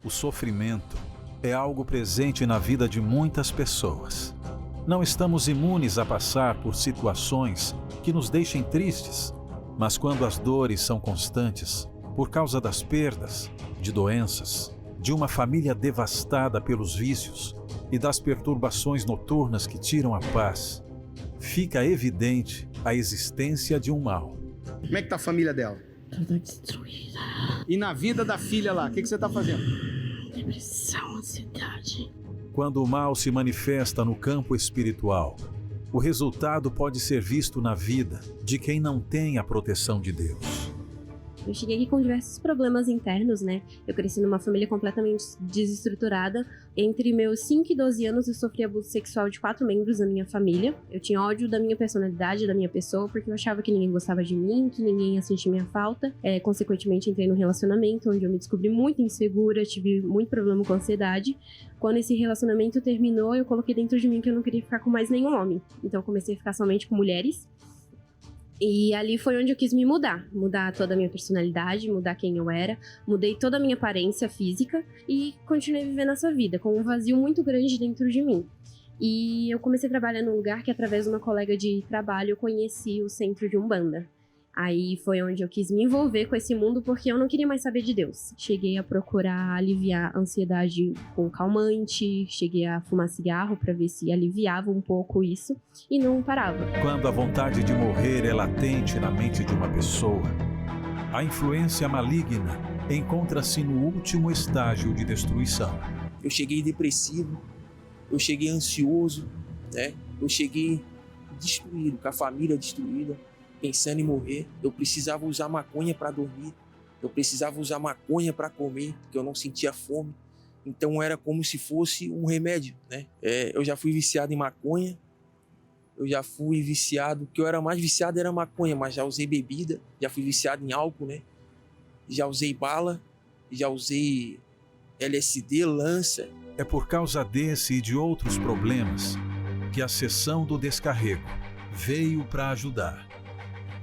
O sofrimento é algo presente na vida de muitas pessoas. Não estamos imunes a passar por situações que nos deixem tristes, mas quando as dores são constantes, por causa das perdas, de doenças, de uma família devastada pelos vícios e das perturbações noturnas que tiram a paz, fica evidente a existência de um mal. Como é que tá a família dela? Toda destruída. E na vida da filha lá, o que você está fazendo? Depressão, ansiedade. Quando o mal se manifesta no campo espiritual, o resultado pode ser visto na vida de quem não tem a proteção de Deus. Eu cheguei aqui com diversos problemas internos, né? Eu cresci numa família completamente desestruturada. Entre meus 5 e 12 anos, eu sofri abuso sexual de 4 membros da minha família. Eu tinha ódio da minha personalidade, da minha pessoa, porque eu achava que ninguém gostava de mim, que ninguém ia sentir minha falta. Consequentemente, entrei num relacionamento onde eu me descobri muito insegura, tive muito problema com ansiedade. Quando esse relacionamento terminou, eu coloquei dentro de mim que eu não queria ficar com mais nenhum homem. Então, eu comecei a ficar somente com mulheres. E ali foi onde eu quis me mudar toda a minha personalidade, mudar quem eu era, mudei toda a minha aparência física e continuei vivendo essa vida com um vazio muito grande dentro de mim. E eu comecei a trabalhar num lugar que, através de uma colega de trabalho, eu conheci o centro de Umbanda. Aí foi onde eu quis me envolver com esse mundo porque eu não queria mais saber de Deus. Cheguei a procurar aliviar a ansiedade com calmante, cheguei a fumar cigarro para ver se aliviava um pouco isso e não parava. Quando a vontade de morrer é latente na mente de uma pessoa, a influência maligna encontra-se no último estágio de destruição. Eu cheguei depressivo, eu cheguei ansioso, né? Eu cheguei destruído, com a família destruída, pensando em morrer. Eu precisava usar maconha para dormir, eu precisava usar maconha para comer, porque eu não sentia fome. Então era como se fosse um remédio, né? Eu já fui viciado em maconha, eu já fui viciado, o que eu era mais viciado era maconha, mas já usei bebida, já fui viciado em álcool, né? Já usei bala, já usei LSD, lança. É por causa desse e de outros problemas que a sessão do descarrego veio para ajudar.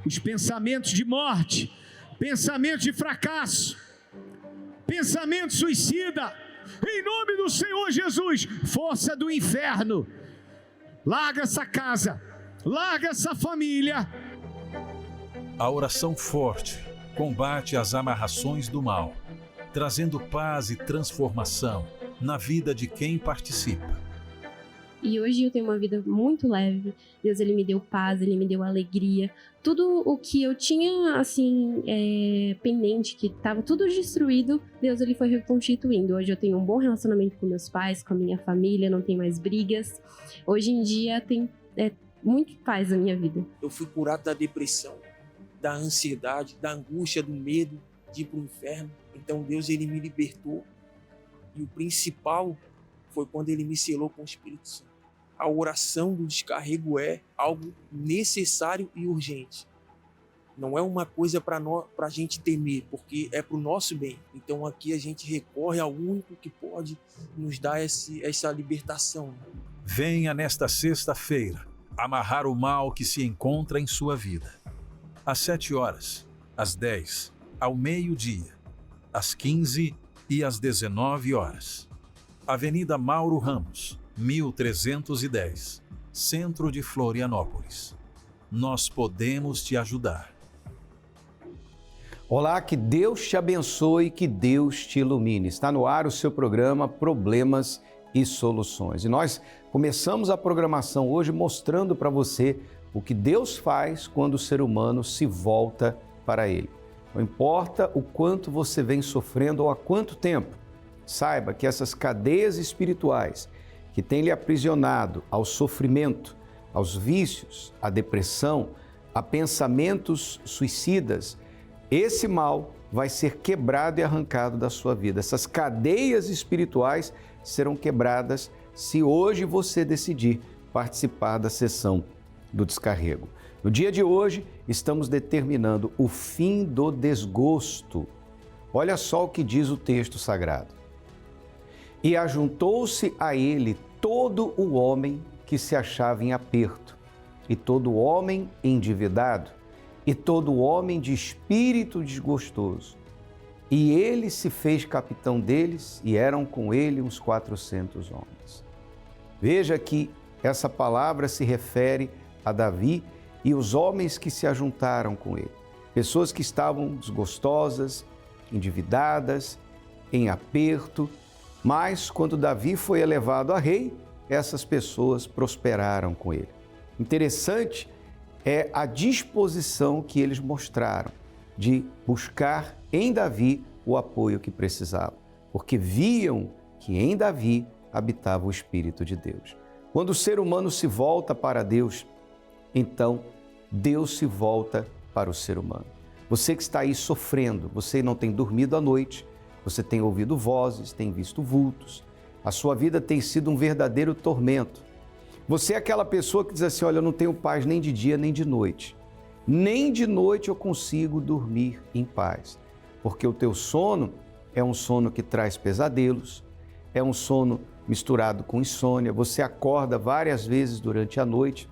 Os pensamentos de morte, pensamentos de fracasso, pensamento suicida, em nome do Senhor Jesus, força do inferno, larga essa casa, larga essa família. A oração forte combate as amarrações do mal, trazendo paz e transformação na vida de quem participa. E hoje eu tenho uma vida muito leve. Deus, Ele me deu paz, Ele me deu alegria. Tudo o que eu tinha, assim, pendente, que estava tudo destruído, Deus, Ele foi reconstituindo. Hoje eu tenho um bom relacionamento com meus pais, com a minha família, não tem mais brigas. Hoje em dia tem muito paz na minha vida. Eu fui curado da depressão, da ansiedade, da angústia, do medo de ir para o inferno. Então Deus, Ele me libertou. E o principal foi quando Ele me selou com o Espírito Santo. A oração do descarrego é algo necessário e urgente. Não é uma coisa para a gente temer, porque é para o nosso bem. Então aqui a gente recorre ao único que pode nos dar essa libertação. Venha nesta sexta-feira amarrar o mal que se encontra em sua vida. Às 7 horas, às 10, ao meio-dia, às 15 e às 19 horas. Avenida Mauro Ramos, 1310, Centro de Florianópolis. Nós podemos te ajudar. Olá, que Deus te abençoe, que Deus te ilumine. Está no ar o seu programa Problemas e Soluções. E nós começamos a programação hoje mostrando para você o que Deus faz quando o ser humano se volta para Ele. Não importa o quanto você vem sofrendo ou há quanto tempo, saiba que essas cadeias espirituais que têm lhe aprisionado ao sofrimento, aos vícios, à depressão, a pensamentos suicidas, esse mal vai ser quebrado e arrancado da sua vida. Essas cadeias espirituais serão quebradas se hoje você decidir participar da sessão do descarrego. No dia de hoje, estamos determinando o fim do desgosto. Olha só o que diz o texto sagrado. E ajuntou-se a ele todo o homem que se achava em aperto, e todo homem endividado, e todo homem de espírito desgostoso. E ele se fez capitão deles, e eram com ele uns 400 homens. Veja que essa palavra se refere a Davi e os homens que se ajuntaram com ele. Pessoas que estavam desgostosas, endividadas, em aperto, mas quando Davi foi elevado a rei, essas pessoas prosperaram com ele. Interessante é a disposição que eles mostraram de buscar em Davi o apoio que precisavam, porque viam que em Davi habitava o Espírito de Deus. Quando o ser humano se volta para Deus, então Deus se volta para o ser humano. Você que está aí sofrendo, você não tem dormido à noite, você tem ouvido vozes, tem visto vultos, a sua vida tem sido um verdadeiro tormento. Você é aquela pessoa que diz assim, olha, eu não tenho paz nem de dia nem de noite. Nem de noite eu consigo dormir em paz, porque o teu sono é um sono que traz pesadelos, é um sono misturado com insônia, você acorda várias vezes durante a noite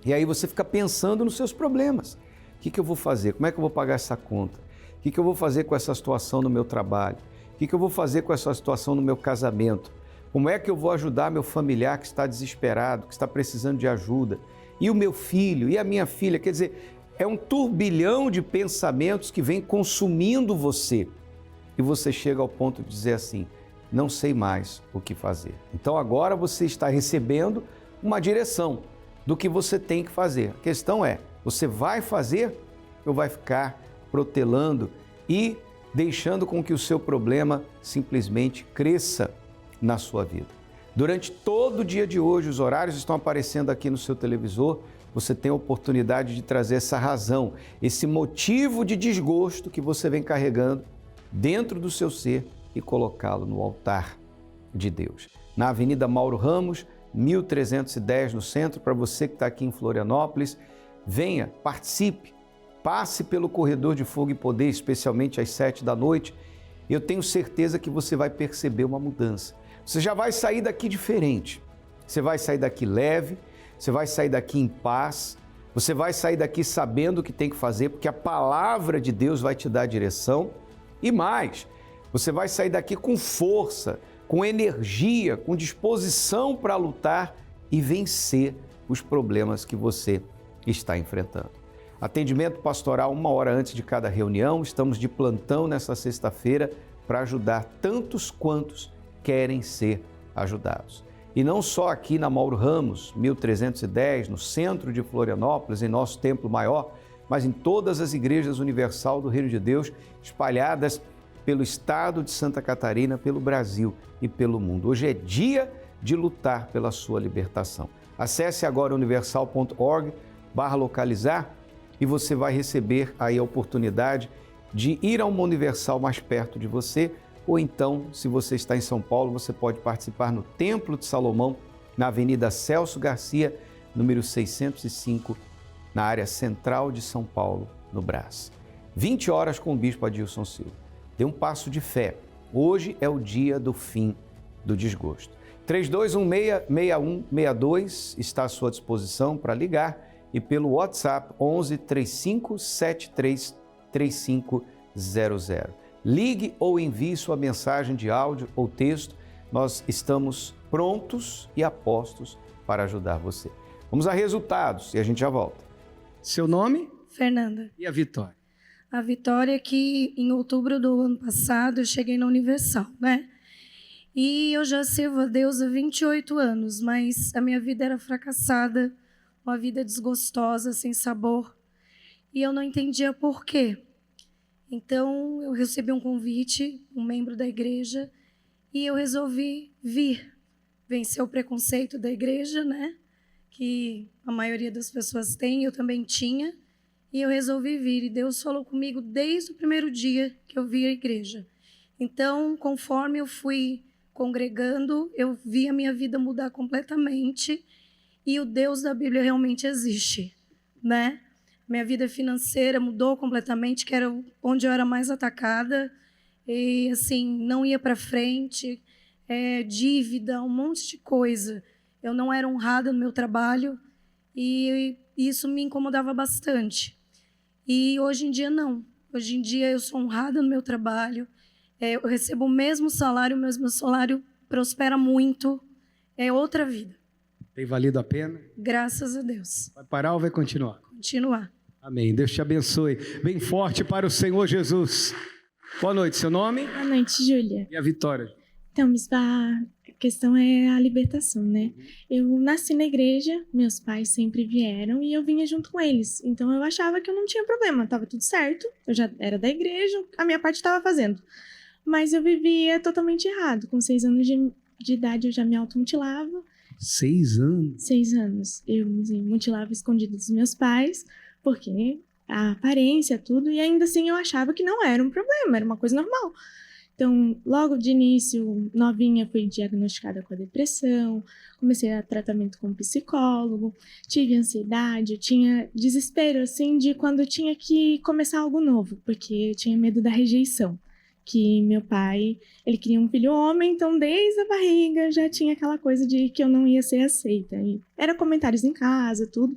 e aí você fica pensando nos seus problemas. O que eu vou fazer? Como é que eu vou pagar essa conta? O que eu vou fazer com essa situação no meu trabalho? O que eu vou fazer com essa situação no meu casamento? Como é que eu vou ajudar meu familiar que está desesperado, que está precisando de ajuda? E o meu filho? E a minha filha? Quer dizer, é um turbilhão de pensamentos que vem consumindo você. E você chega ao ponto de dizer assim, não sei mais o que fazer. Então agora você está recebendo uma direção do que você tem que fazer. A questão é, você vai fazer ou vai ficar protelando e deixando com que o seu problema simplesmente cresça na sua vida? Durante todo o dia de hoje, os horários estão aparecendo aqui no seu televisor, você tem a oportunidade de trazer essa razão, esse motivo de desgosto que você vem carregando dentro do seu ser e colocá-lo no altar de Deus. Na Avenida Mauro Ramos, 1310 no centro, para você que está aqui em Florianópolis, venha, participe, passe pelo corredor de fogo e poder, especialmente às 7 da noite. Eu tenho certeza que você vai perceber uma mudança. Você já vai sair daqui diferente, você vai sair daqui leve, você vai sair daqui em paz, você vai sair daqui sabendo o que tem que fazer, porque a palavra de Deus vai te dar a direção. E mais, você vai sair daqui com força, com energia, com disposição para lutar e vencer os problemas que você está enfrentando. Atendimento pastoral 1 hora antes de cada reunião, estamos de plantão nessa sexta-feira para ajudar tantos quantos querem ser ajudados. E não só aqui na Mauro Ramos, 1310, no centro de Florianópolis, em nosso templo maior, mas em todas as igrejas universal do Reino de Deus, espalhadas pelo estado de Santa Catarina, pelo Brasil e pelo mundo. Hoje é dia de lutar pela sua libertação. Acesse agora universal.org/localizar e você vai receber aí a oportunidade de ir a uma Universal mais perto de você, ou então, se você está em São Paulo, você pode participar no Templo de Salomão, na Avenida Celso Garcia, número 605, na área central de São Paulo, no Brás. 20 horas com o Bispo Adilson Silva. Dê um passo de fé. Hoje é o dia do fim do desgosto. 3216-6162 está à sua disposição para ligar e pelo WhatsApp 11 35 73 3500. Ligue ou envie sua mensagem de áudio ou texto. Nós estamos prontos e apostos para ajudar você. Vamos a resultados e a gente já volta. Seu nome? Fernanda. E a vitória? A vitória é que em outubro do ano passado eu cheguei na Universal, né? E eu já sirvo a Deus há 28 anos, mas a minha vida era fracassada, uma vida desgostosa, sem sabor. E eu não entendia por quê. Então, eu recebi um convite, um membro da igreja, e eu resolvi vir. Vencer o preconceito da igreja, né? Que a maioria das pessoas tem, eu também tinha. E eu resolvi vir. E Deus falou comigo desde o primeiro dia que eu vi a igreja. Então, conforme eu fui congregando, eu vi a minha vida mudar completamente. E o Deus da Bíblia realmente existe, né? Minha vida financeira mudou completamente, que era onde eu era mais atacada. E, assim, não ia para frente, dívida, um monte de coisa. Eu não era honrada no meu trabalho e isso me incomodava bastante. E hoje em dia, não. Hoje em dia eu sou honrada no meu trabalho, eu recebo o mesmo salário, mas meu salário prospera muito, é outra vida. Tem valido a pena? Graças a Deus. Vai parar ou vai continuar? Continuar. Amém. Deus te abençoe. Bem forte para o Senhor Jesus. Boa noite, seu nome? Boa noite, Júlia. E a Vitória? Então, Bispa, a questão é a libertação, né? Eu nasci na igreja, meus pais sempre vieram e eu vinha junto com eles. Então, eu achava que eu não tinha problema, estava tudo certo. Eu já era da igreja, a minha parte estava fazendo. Mas eu vivia totalmente errado. Com 6 anos de idade, eu já me automutilava. 6 anos? 6 anos. Eu me mutilava escondido dos meus pais, porque a aparência, tudo, e ainda assim eu achava que não era um problema, era uma coisa normal. Então, logo de início, novinha, fui diagnosticada com a depressão, comecei a tratamento com um psicólogo, tive ansiedade, eu tinha desespero, assim, de quando eu tinha que começar algo novo, porque eu tinha medo da rejeição, que meu pai, ele queria um filho homem, então desde a barriga já tinha aquela coisa de que eu não ia ser aceita, e era comentários em casa, tudo.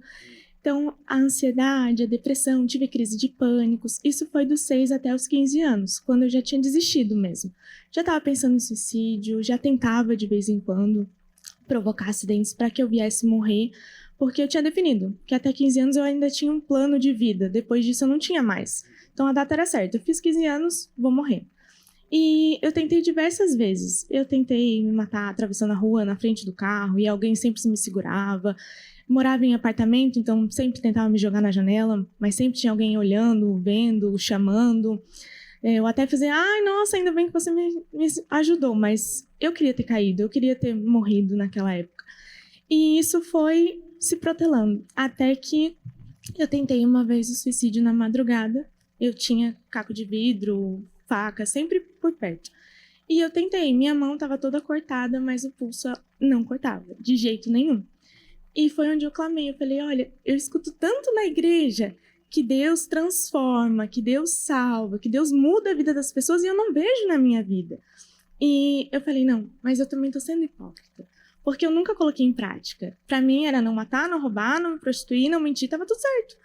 Então, a ansiedade, a depressão, tive crise de pânicos. Isso foi dos 6 até os 15 anos, quando eu já tinha desistido mesmo. Já estava pensando em suicídio, já tentava de vez em quando provocar acidentes para que eu viesse morrer, porque eu tinha definido que até 15 anos eu ainda tinha um plano de vida, depois disso eu não tinha mais. Então, a data era certa, eu fiz 15 anos, vou morrer. E eu tentei diversas vezes. Eu tentei me matar atravessando a rua na frente do carro e alguém sempre me segurava. Morava em apartamento, então sempre tentava me jogar na janela, mas sempre tinha alguém olhando, vendo, chamando. Eu até fazia, ai, nossa, ainda bem que você me ajudou, mas eu queria ter caído, eu queria ter morrido naquela época. E isso foi se protelando, até que eu tentei uma vez o suicídio na madrugada. Eu tinha caco de vidro, faca, sempre por perto. E eu tentei, minha mão estava toda cortada, mas o pulso não cortava, de jeito nenhum. E foi onde eu clamei, eu falei, olha, eu escuto tanto na igreja que Deus transforma, que Deus salva, que Deus muda a vida das pessoas e eu não vejo na minha vida. E eu falei, não, mas eu também estou sendo hipócrita, porque eu nunca coloquei em prática. Para mim era não matar, não roubar, não me prostituir, não mentir, estava tudo certo.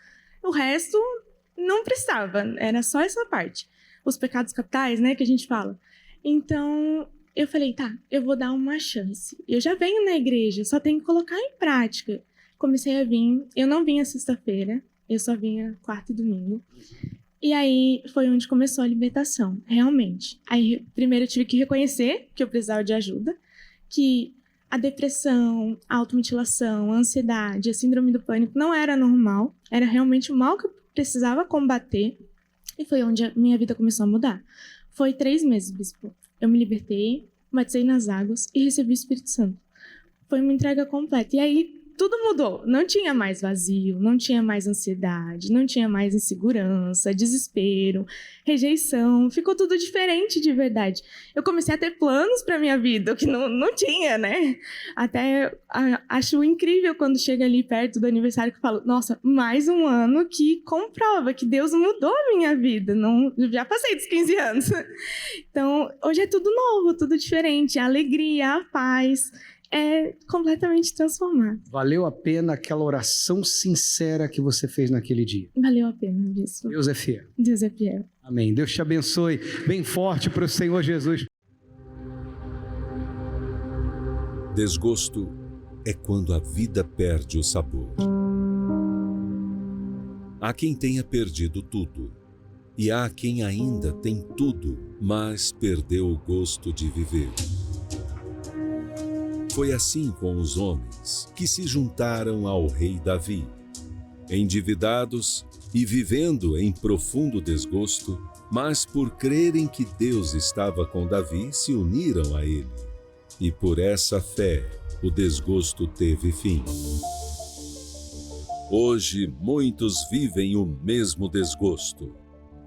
O resto não prestava, era só essa parte. Os pecados capitais, né, que a gente fala. Então, eu falei, tá, eu vou dar uma chance. Eu já venho na igreja, só tenho que colocar em prática. Comecei a vir, eu não vinha sexta-feira, eu só vinha quarta e domingo. E aí foi onde começou a libertação, realmente. Aí primeiro eu tive que reconhecer que eu precisava de ajuda, que a depressão, a automutilação, a ansiedade, a síndrome do pânico não era normal, era realmente o mal que eu precisava combater. E foi onde a minha vida começou a mudar. Foi 3 meses, bispo. Eu me libertei, batizei nas águas e recebi o Espírito Santo. Foi uma entrega completa. E aí, tudo mudou. Não tinha mais vazio, não tinha mais ansiedade, não tinha mais insegurança, desespero, rejeição. Ficou tudo diferente de verdade. Eu comecei a ter planos para minha vida, o que não tinha, né? Até acho incrível quando chega ali perto do aniversário que eu falo, nossa, mais um ano que comprova que Deus mudou a minha vida. Não, já passei dos 15 anos. Então, hoje é tudo novo, tudo diferente. A alegria, a paz é completamente transformado. Valeu a pena aquela oração sincera que você fez naquele dia? Valeu a pena, bispo. Deus é fiel. Deus é fiel. Amém. Deus te abençoe. Bem forte para o Senhor Jesus. Desgosto é quando a vida perde o sabor. Há quem tenha perdido tudo, e há quem ainda tem tudo, mas perdeu o gosto de viver. Foi assim com os homens que se juntaram ao rei Davi. Endividados e vivendo em profundo desgosto, mas por crerem que Deus estava com Davi, se uniram a ele. E por essa fé, o desgosto teve fim. Hoje, muitos vivem o mesmo desgosto.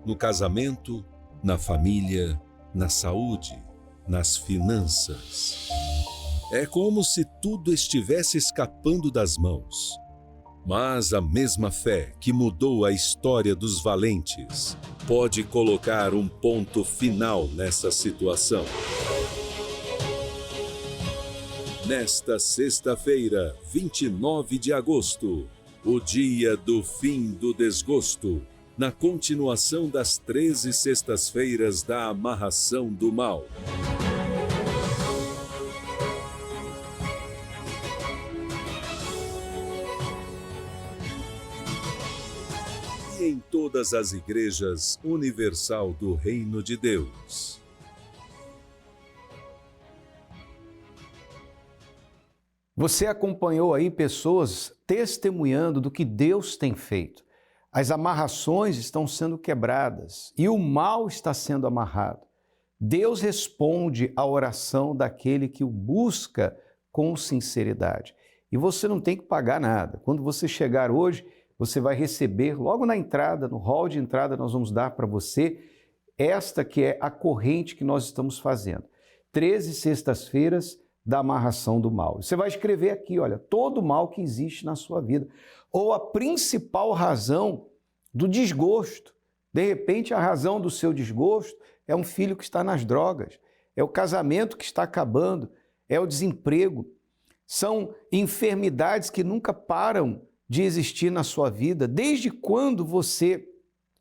No casamento, na família, na saúde, nas finanças. É como se tudo estivesse escapando das mãos. Mas a mesma fé que mudou a história dos valentes pode colocar um ponto final nessa situação. Nesta sexta-feira, 29 de agosto, o dia do fim do desgosto, na continuação das 13 sextas-feiras da amarração do mal. E em todas as igrejas universal do Reino de Deus. Você acompanhou aí pessoas testemunhando do que Deus tem feito. As amarrações estão sendo quebradas e o mal está sendo amarrado. Deus responde à oração daquele que o busca com sinceridade. E você não tem que pagar nada. Quando você chegar hoje, você vai receber, logo na entrada, no hall de entrada, nós vamos dar para você esta que é a corrente que nós estamos fazendo. 13 sextas-feiras da amarração do mal. Você vai escrever aqui, olha, todo o mal que existe na sua vida, ou a principal razão do desgosto. De repente, a razão do seu desgosto é um filho que está nas drogas, é o casamento que está acabando, é o desemprego. São enfermidades que nunca param de existir na sua vida. Desde quando você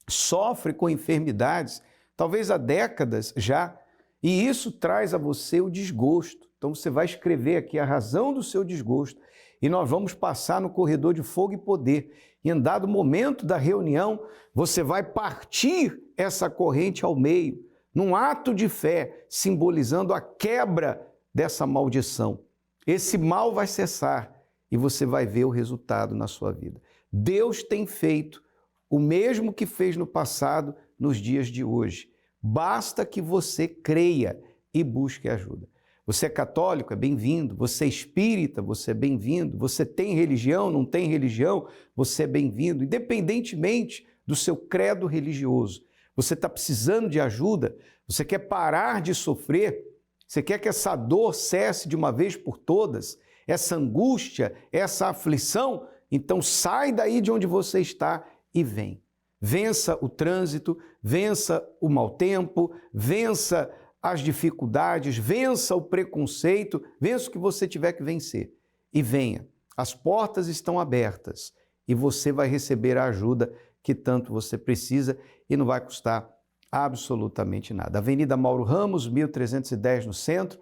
sofre com enfermidades, talvez há décadas já, e isso traz a você o desgosto. Então você vai escrever aqui a razão do seu desgosto e nós vamos passar no corredor de fogo e poder. E em dado momento da reunião, você vai partir essa corrente ao meio, num ato de fé, simbolizando a quebra dessa maldição. Esse mal vai cessar e você vai ver o resultado na sua vida. Deus tem feito o mesmo que fez no passado, nos dias de hoje. Basta que você creia e busque ajuda. Você é católico? É bem-vindo. Você é espírita? Você é bem-vindo. Você tem religião? Não tem religião? Você é bem-vindo. Independentemente do seu credo religioso. Você está precisando de ajuda? Você quer parar de sofrer? Você quer que essa dor cesse de uma vez por todas? Essa angústia, essa aflição? Então sai daí de onde você está e vem. Vença o trânsito, vença o mau tempo, vença as dificuldades, vença o preconceito, vença o que você tiver que vencer. E venha, as portas estão abertas e você vai receber a ajuda que tanto você precisa e não vai custar absolutamente nada. Avenida Mauro Ramos, 1310 no centro.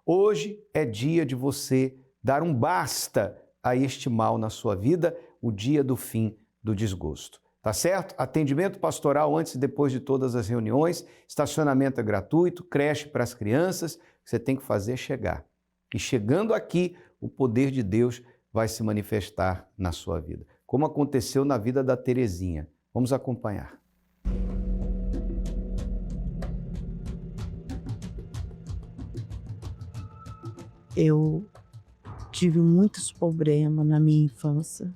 Hoje é dia de você dar um basta a este mal na sua vida, o dia do fim do desgosto. Tá certo? Atendimento pastoral antes e depois de todas as reuniões, estacionamento é gratuito, creche para as crianças, o que você tem que fazer é chegar. E chegando aqui, o poder de Deus vai se manifestar na sua vida, como aconteceu na vida da Terezinha. Vamos acompanhar. Eu tive muitos problemas na minha infância,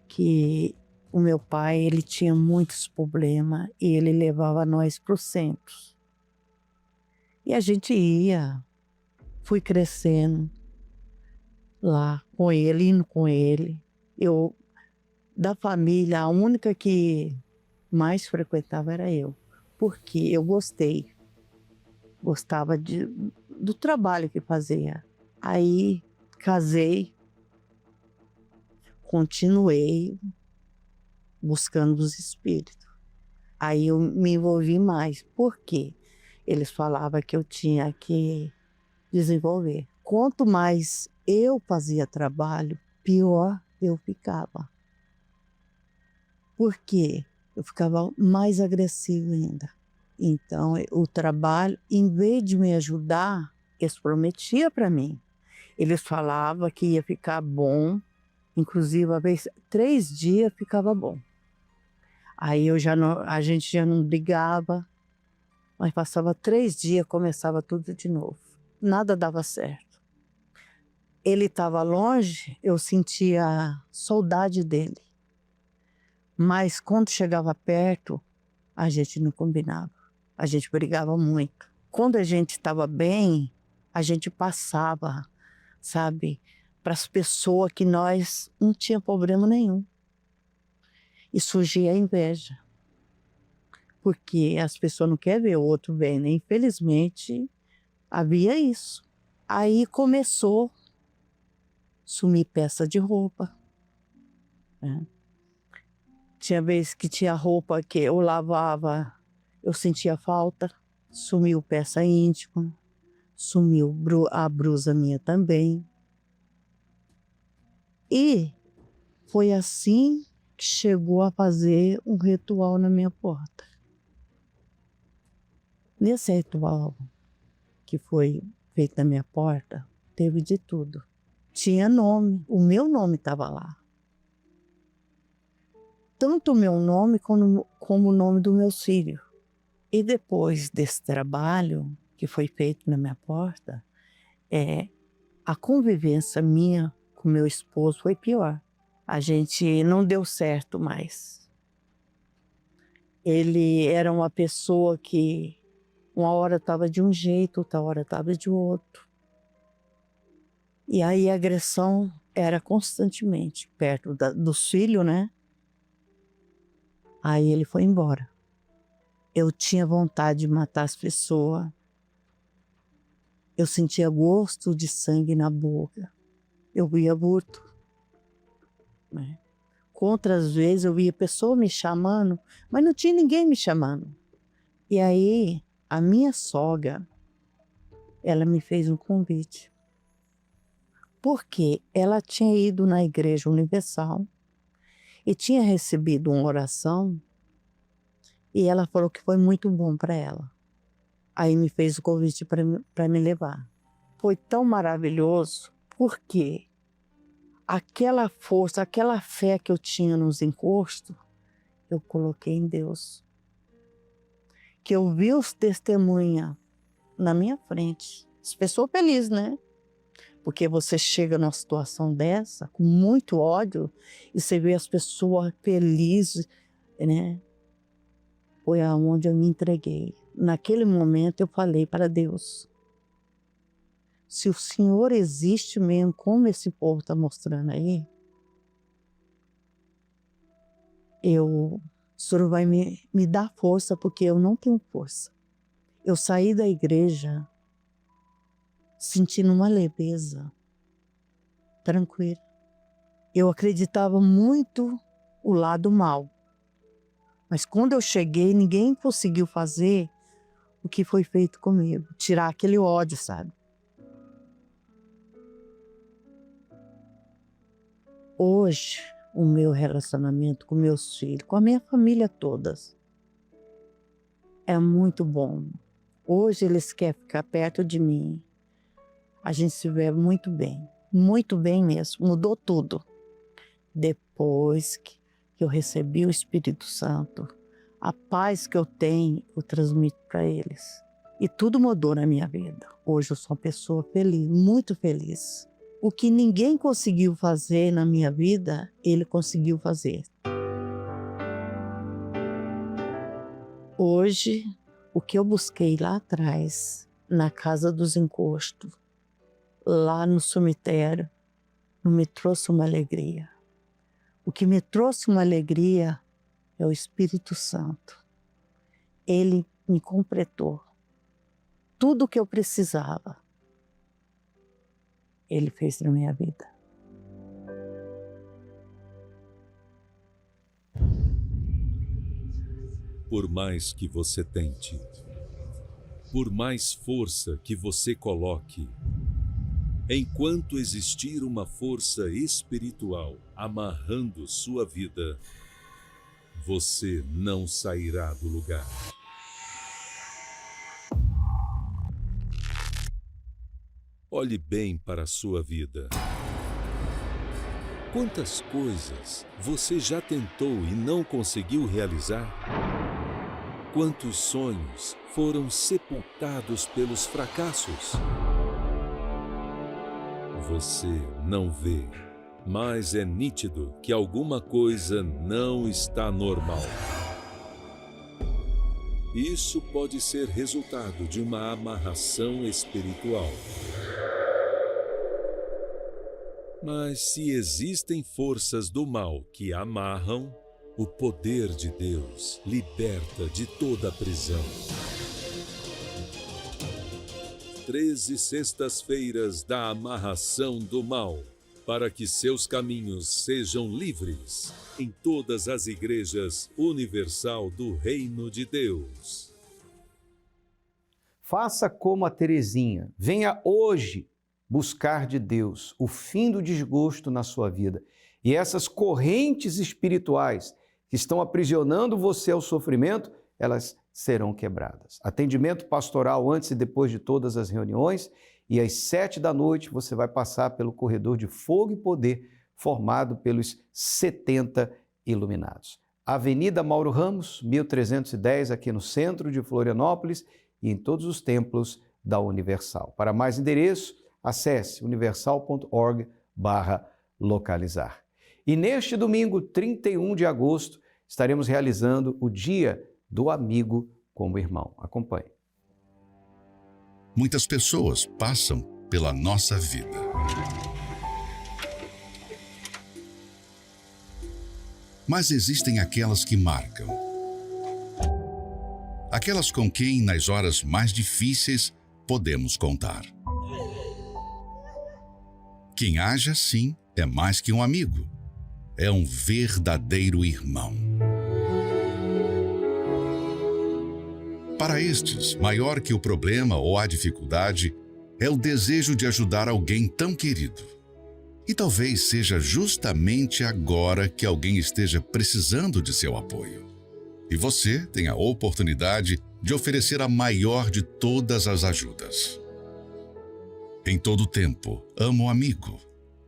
que o meu pai, ele tinha muitos problemas e ele levava nós para o centro. E a gente ia, fui crescendo lá com ele, indo com ele. Eu, da família, a única que mais frequentava era eu, porque eu gostava do trabalho que fazia. Aí casei, continuei buscando os espíritos. Aí eu me envolvi mais. Por quê? Eles falavam que eu tinha que desenvolver. Quanto mais eu fazia trabalho, pior eu ficava. Por quê? Eu ficava mais agressiva ainda. Então, o trabalho, em vez de me ajudar, eles prometiam para mim. Eles falavam que ia ficar bom, inclusive, às vezes, 3 dias ficava bom. Aí a gente já não brigava, mas passava 3 dias, começava tudo de novo. Nada dava certo. Ele estava longe, eu sentia saudade dele. Mas quando chegava perto, a gente não combinava. A gente brigava muito. Quando a gente estava bem, a gente passava, sabe, para as pessoas que nós não tinha problema nenhum. E surgia a inveja. Porque as pessoas não querem ver o outro bem, né? Infelizmente, havia isso. Aí começou a sumir peça de roupa, né? Tinha vezes que tinha roupa que eu lavava, eu sentia falta. Sumiu peça íntima, sumiu a blusa minha também. E foi assim que chegou a fazer um ritual na minha porta. Nesse ritual que foi feito na minha porta, teve de tudo. Tinha nome, o meu nome estava lá. Tanto o meu nome como o nome do meu filho. E depois desse trabalho que foi feito na minha porta, a convivência minha com meu esposo foi pior. A gente não deu certo mais. Ele era uma pessoa que uma hora estava de um jeito, outra hora estava de outro. E aí a agressão era constantemente perto dos filhos, né? Aí ele foi embora. Eu tinha vontade de matar as pessoas. Eu sentia gosto de sangue na boca. Eu via aborto. Né? Outras vezes eu via pessoa me chamando, mas não tinha ninguém me chamando. E aí a minha sogra, ela me fez um convite. Porque ela tinha ido na Igreja Universal e tinha recebido uma oração e ela falou que foi muito bom para ela. Aí me fez o convite para me levar. Foi tão maravilhoso porque aquela força, aquela fé que eu tinha nos encostos, eu coloquei em Deus. Que eu vi os testemunhas na minha frente. As pessoas felizes, né? Porque você chega numa situação dessa, com muito ódio, e você vê as pessoas felizes, né? Foi aonde eu me entreguei. Naquele momento eu falei para Deus, se o Senhor existe mesmo, como esse povo está mostrando aí, o Senhor vai me dar força, porque eu não tenho força. Eu saí da igreja sentindo uma leveza, tranquila. Eu acreditava muito o lado mal. Mas quando eu cheguei, ninguém conseguiu fazer o que foi feito comigo. Tirar aquele ódio, sabe? Hoje, o meu relacionamento com meus filhos, com a minha família toda, é muito bom. Hoje eles querem ficar perto de mim. A gente se vê muito bem mesmo. Mudou tudo. Depois que eu recebi o Espírito Santo, a paz que eu tenho, eu transmito para eles. E tudo mudou na minha vida. Hoje eu sou uma pessoa feliz, muito feliz. O que ninguém conseguiu fazer na minha vida, ele conseguiu fazer. Hoje, o que eu busquei lá atrás, na Casa dos Encostos, lá no cemitério, não me trouxe uma alegria. O que me trouxe uma alegria é o Espírito Santo. Ele me completou. Tudo o que eu precisava, Ele fez na minha vida. Por mais que você tente, por mais força que você coloque, enquanto existir uma força espiritual amarrando sua vida, você não sairá do lugar. Olhe bem para a sua vida. Quantas coisas você já tentou e não conseguiu realizar? Quantos sonhos foram sepultados pelos fracassos? Você não vê, mas é nítido que alguma coisa não está normal. Isso pode ser resultado de uma amarração espiritual. Mas se existem forças do mal que amarram, o poder de Deus liberta de toda a prisão. 13 sextas-feiras da amarração do mal. para que seus caminhos sejam livres em todas as igrejas universal do Reino de Deus. Faça como a Terezinha. Venha hoje buscar de Deus o fim do desgosto na sua vida. E essas correntes espirituais que estão aprisionando você ao sofrimento, elas serão quebradas. Atendimento pastoral antes e depois de todas as reuniões, e às 19h você vai passar pelo corredor de fogo e poder formado pelos 70 iluminados. Avenida Mauro Ramos, 1310, aqui no centro de Florianópolis e em todos os templos da Universal. Para mais endereço, acesse universal.org/localizar. E neste domingo, 31 de agosto, estaremos realizando o Dia do Amigo como Irmão. Acompanhe. Muitas pessoas passam pela nossa vida. Mas existem aquelas que marcam. Aquelas com quem, nas horas mais difíceis, podemos contar. Quem age assim é mais que um amigo. É um verdadeiro irmão. Para estes, maior que o problema ou a dificuldade é o desejo de ajudar alguém tão querido. E talvez seja justamente agora que alguém esteja precisando de seu apoio. E você tem a oportunidade de oferecer a maior de todas as ajudas. Em todo tempo, amo o amigo,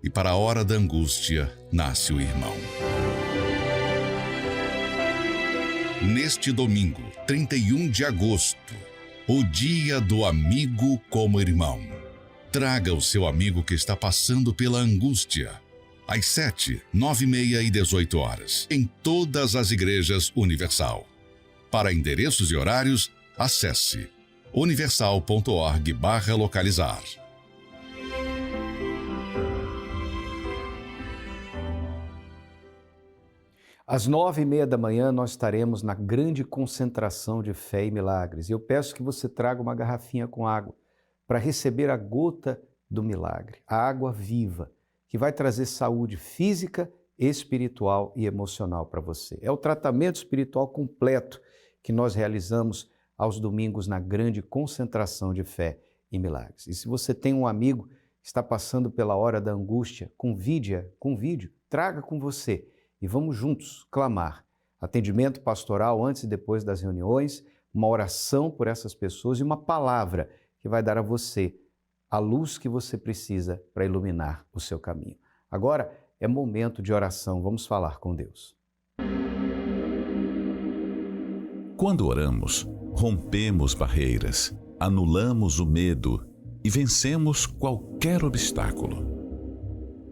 e para a hora da angústia, nasce o irmão. Neste domingo, 31 de agosto, o Dia do Amigo como Irmão. Traga o seu amigo que está passando pela angústia. Às 7, 9h30 e 18h, em todas as igrejas Universal. Para endereços e horários, acesse universal.org/localizar. Às 9h30 da manhã, nós estaremos na grande concentração de fé e milagres. E eu peço que você traga uma garrafinha com água para receber a gota do milagre, a água viva, que vai trazer saúde física, espiritual e emocional para você. É o tratamento espiritual completo que nós realizamos aos domingos na grande concentração de fé e milagres. E se você tem um amigo que está passando pela hora da angústia, convide-a com vídeo, traga com você. E vamos juntos clamar. Atendimento pastoral antes e depois das reuniões, uma oração por essas pessoas e uma palavra que vai dar a você a luz que você precisa para iluminar o seu caminho. Agora é momento de oração, vamos falar com Deus. Quando oramos, rompemos barreiras, anulamos o medo e vencemos qualquer obstáculo.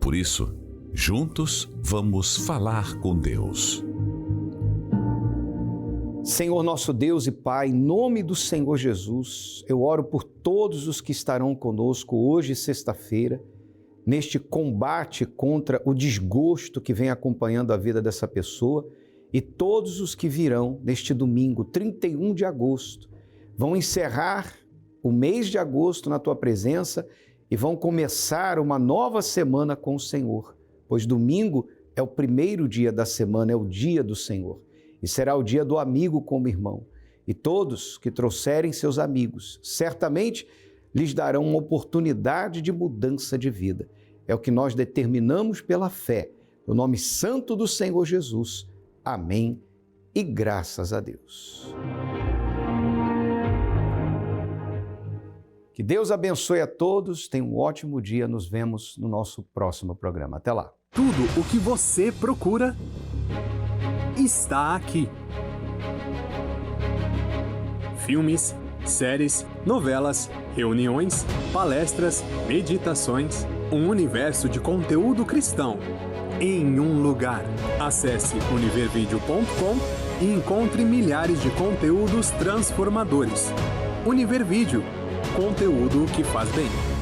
Por isso, juntos vamos falar com Deus. Senhor nosso Deus e Pai, em nome do Senhor Jesus, eu oro por todos os que estarão conosco hoje, sexta-feira, neste combate contra o desgosto que vem acompanhando a vida dessa pessoa e todos os que virão neste domingo, 31 de agosto, vão encerrar o mês de agosto na Tua presença e vão começar uma nova semana com o Senhor. Pois domingo é o primeiro dia da semana, é o dia do Senhor. E será o dia do amigo como irmão. E todos que trouxerem seus amigos, certamente lhes darão uma oportunidade de mudança de vida. É o que nós determinamos pela fé, no nome santo do Senhor Jesus. Amém e graças a Deus. Que Deus abençoe a todos, tenha um ótimo dia, nos vemos no nosso próximo programa. Até lá. Tudo o que você procura está aqui. Filmes, séries, novelas, reuniões, palestras, meditações, um universo de conteúdo cristão em um lugar. Acesse univervideo.com e encontre milhares de conteúdos transformadores. Univervídeo, conteúdo que faz bem.